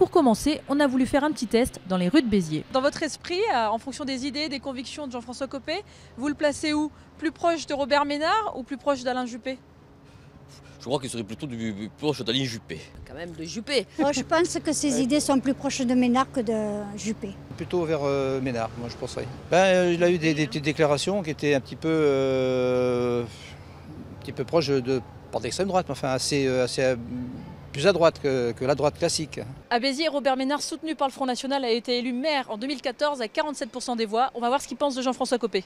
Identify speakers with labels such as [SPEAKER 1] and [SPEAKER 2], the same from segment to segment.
[SPEAKER 1] Pour commencer, on a voulu faire un petit test dans les rues de Béziers.
[SPEAKER 2] Dans votre esprit, en fonction des idées, des convictions de Jean-François Copé, vous le placez où? Plus proche de Robert Ménard ou plus proche d'Alain Juppé?
[SPEAKER 3] Je crois qu'il serait plutôt plus proche d'Alain Juppé.
[SPEAKER 4] Quand même de Juppé.
[SPEAKER 5] Je pense que ses idées sont plus proches de Ménard que de Juppé.
[SPEAKER 6] Plutôt vers Ménard, moi je penserais. Il a eu des petites déclarations qui étaient un petit peu proches de pas d'extrême droite, mais enfin assez plus à droite que la droite classique.
[SPEAKER 2] À Béziers, Robert Ménard, soutenu par le Front National, a été élu maire en 2014 à 47% des voix. On va voir ce qu'il pense de Jean-François Copé.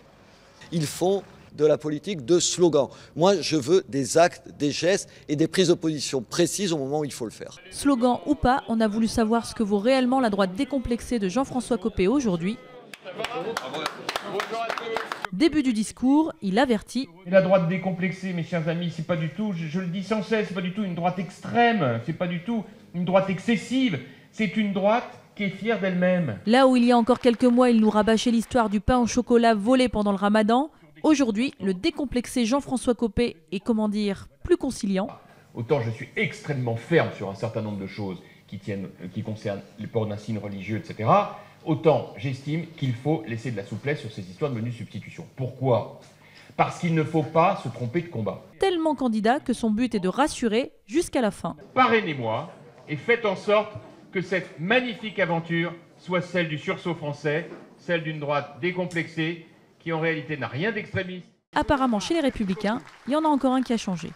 [SPEAKER 7] Ils font de la politique de slogan. Moi, je veux des actes, des gestes et des prises de position précises au moment où il faut le faire.
[SPEAKER 1] Slogan ou pas, on a voulu savoir ce que vaut réellement la droite décomplexée de Jean-François Copé aujourd'hui. Début du discours, il avertit.
[SPEAKER 8] Et la droite décomplexée, mes chers amis, c'est pas du tout, je le dis sans cesse, c'est pas du tout une droite extrême, c'est pas du tout une droite excessive, c'est une droite qui est fière d'elle-même.
[SPEAKER 1] Là où il y a encore quelques mois, il nous rabâchait l'histoire du pain au chocolat volé pendant le ramadan, aujourd'hui, le décomplexé Jean-François Copé est, comment dire, plus conciliant.
[SPEAKER 8] Autant je suis extrêmement ferme sur un certain nombre de choses qui concernent les ports d'insignes religieux, etc., autant j'estime qu'il faut laisser de la souplesse sur ces histoires de menus substitution. Pourquoi ? Parce qu'il ne faut pas se tromper de combat.
[SPEAKER 1] Tellement candidat que son but est de rassurer jusqu'à la fin.
[SPEAKER 8] Parrainez-moi et faites en sorte que cette magnifique aventure soit celle du sursaut français, celle d'une droite décomplexée qui en réalité n'a rien d'extrémiste.
[SPEAKER 1] Apparemment, chez les Républicains, il y en a encore un qui a changé.